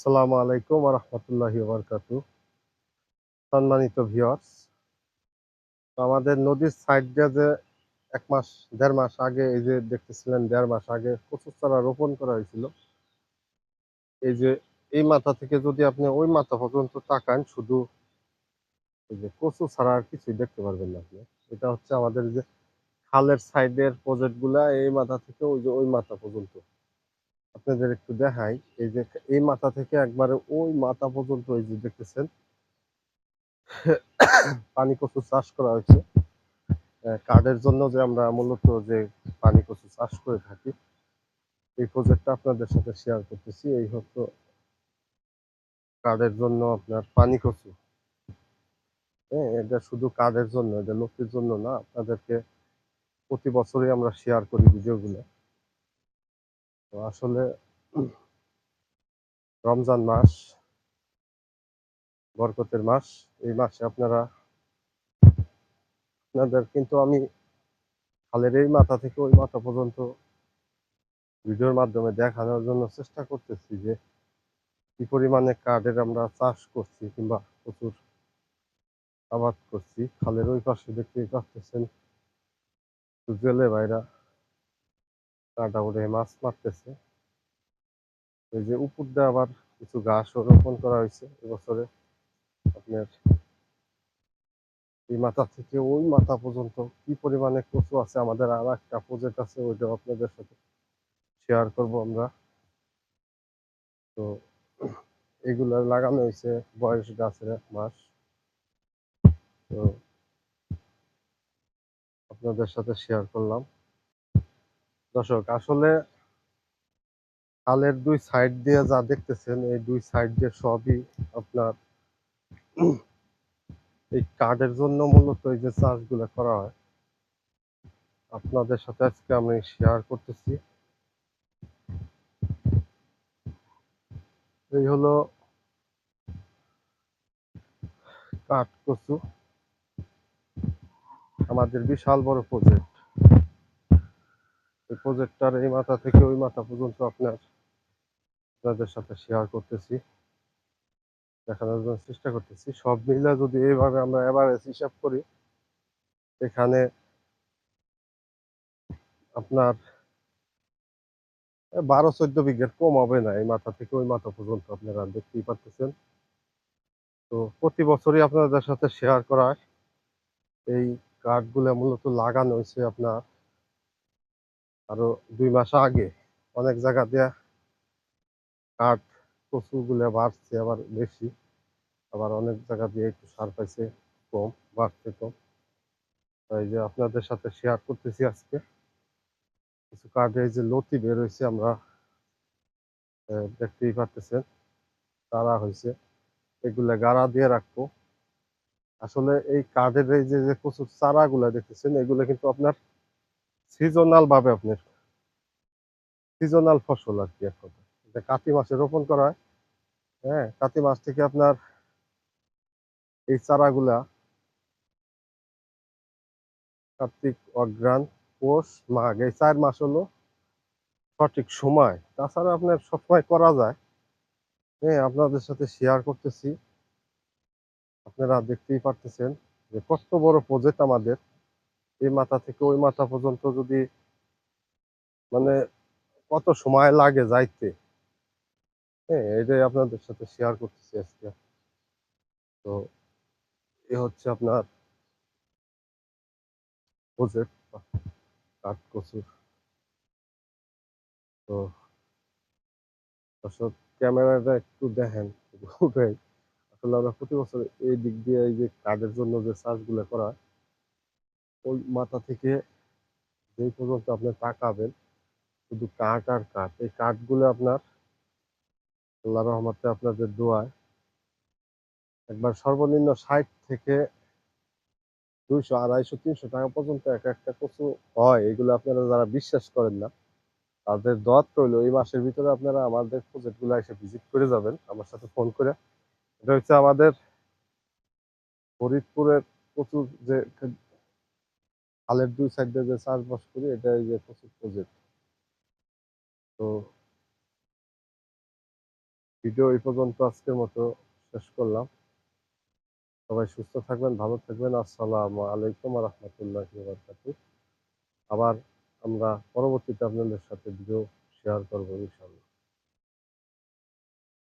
আসসালামু আলাইকুম ওয়া রাহমাতুল্লাহি ওয়া বারাকাতুহু। সম্মানিত ভিউয়ার্স, আমাদের নদীর সাইড দিয়ে যে ১ মাস ১.৫ মাস আগে এই যে দেখতেছিলেন ১.৫ মাস আগে কচুর চারা রোপণ করা হয়েছিল। এই যে এই মাথা থেকে যদি আপনি ওই মাথা পর্যন্ত তাকান শুধু এই যে কচু ছাড়া আর কিছুই দেখতে পারবেন না আপনি। এটা হচ্ছে আমাদের যে খালের সাইডের প্রজেক্ট গুলা এই মাথা থেকে ওই যে ওই মাথা পর্যন্ত। আপনাদের একটু দেখাই এই যে এই মাথা থেকে একবারে ওই মাথা পর্যন্ত এই যে দেখতেছেন পানি কচু চাষ করা হয়েছে। কার্ডের জন্য যে আমরা মূলত যে পানি কচু চাষ করে থাকি এই প্রজেক্টটা আপনাদের সাথে শেয়ার করতেছি। এই হচ্ছে কার্ডের জন্য আপনার পানি কচু। হ্যাঁ, এটা শুধু কার্ডের জন্য, এটা লোকের জন্য না। আপনাদেরকে প্রতি বছরই আমরা শেয়ার করি ভিডিওগুলো। তো আসলে রমজান মাস, বরকতের মাস। এই মাসে আপনাদের কিন্তু আমি খালের এই মাথা থেকে ওই মাথা পর্যন্ত ভিডিওর মাধ্যমে দেখানোর জন্য চেষ্টা করতেছি যে কি পরিমাণে কার্ডের আমরা চাষ করছি কিংবা প্রচুর আবাদ করছি। খালের ওই পাশে দেখতেই পাচ্ছেন জেলে ভাইরা কাঁটা উঠে মাছ মারতেছে। এই যে উপর দিয়ে আবার কিছু ঘাসও রোপণ করা হয়েছে এবছরে। আপনার এই মাথা থেকে ওই মাথা পর্যন্ত কি পরিমাণে কচু আছে, আমাদের আর একটা প্রজেক্ট আছে, ওইটাও আপনাদের সাথে শেয়ার করব আমরা। তো এগুলো লাগানো হয়েছে বয়স গাছের ১ মাস। তো আপনাদের সাথে শেয়ার করলাম। দর্শক, আসলে খালের ২ সাইড দিয়ে যা দেখতেছেন এই ২ সাইড দিয়ে সবই আপনার এই কার্ডের জন্য মূলত এই যে চাষগুলো করা হয় আপনাদের সাথে আজকে আমি শেয়ার করতেছি। এই হলো কাঠ কচু, আমাদের বিশাল বড় প্রজেক্ট। এই প্রজেক্টটার এই মাথা থেকে ওই মাথা পর্যন্ত আপনাদের সাথে শেয়ার করতেছি, দেখানোর জন্য চেষ্টা করতেছি। সব মিলে যদি এইভাবে আমরা এভারেজ হিসাব করি এখানে আপনার ১২-১৪ বিঘের কম হবে না এই মাথা থেকে ওই মাথা পর্যন্ত, আপনারা দেখতেই পারতেছেন। তো প্রতি বছরই আপনাদের সাথে শেয়ার করা হয়। এই কাঠগুলো মূলত লাগানো হয়েছে আপনার আরো ২ মাস আগে। অনেক জায়গা দিয়ে কাঠ কচুগুলো বাড়ছে আবার বেশি, আবার অনেক জায়গা দিয়ে একটু সার পাইছে কম, বাড়ছে কম। তাই যে আপনাদের সাথে শেয়ার করতেছি আজকে। কিছু কাঠ এই যে লতি বের হইছে, আমরা দেখতেই পারতেছেন চারা হইছে। এগুলা গাড়া দিয়ে রাখবো। আসলে এই কাঠের এই যে কচুর চারাগুলা দেখতেছেন এগুলা কিন্তু আপনার সিজনাল ভাবে আপনার সিজনাল ফসল আরকি এক কথায়। এটা কাতি মাসে রোপণ করা হয়। হ্যাঁ? কাতি মাস থেকে আপনার এই চারাগুলা কার্তিক, অঘ্রান, পৌষ, মাঘ এই ৪ মাস হলো সঠিক সময়। তাছাড়া আপনার সবসময় করা যায়। হ্যাঁ? আপনাদের সাথে শেয়ার করতেছি। আপনারা দেখতেই পারতেছেন যে কত বড় প্রজেক্ট আমাদের। এই মাথা থেকে ওই মাথা পর্যন্ত যদি মানে কত সময় লাগে যাইতে, হ্যাঁ? এটাই আপনাদের সাথে শেয়ার করতেছি আজকে। তো এ হচ্ছে আপনার প্রজেক্ট কাঠকচুর। তো দর্শক, ক্যামেরাটা একটু দেখেন উঠাই। আসলে আমরা প্রতি বছর এই দিক দিয়ে এই যে কাঠের জন্য যে চাষগুলো করা হয়, ওই মাথা থেকে যেই পর্যন্ত আপনি তাকাবেন শুধু কাঠ আর কাঠ। এই কাঠগুলো আপনার আল্লাহর রহমতে আপনাদের দোয়ায় একবার সর্বনিম্ন ৬০ থেকে ২০০, ২৫০, ৩০০ টাকা পর্যন্ত একটা কচু হয়। এগুলো আপনারা যারা বিশ্বাস করেন না তাদের দোয়াত রইলো এই মাসের ভিতরে আপনারা আমাদের প্রজেক্ট গুলো এসে ভিজিট করে যাবেন আমার সাথে ফোন করে। এটা হচ্ছে আমাদের ফরিদপুরের প্রচুর যে খালের ২ সাইড দিয়ে যে চাষবাস করি এটা এই যে প্রচুর প্রজেক্ট। তো ভিডিও এই পর্যন্ত আজকের মতো শেষ করলাম। সবাই সুস্থ থাকবেন, ভালো থাকবেন। আসসালামু আলাইকুম ওয়া রাহমাতুল্লাহি ওয়া বারাকাতুহু। আবার আমরা পরবর্তীতে আপনাদের সাথে ভিডিও শেয়ার করব ইনশাআল্লাহ।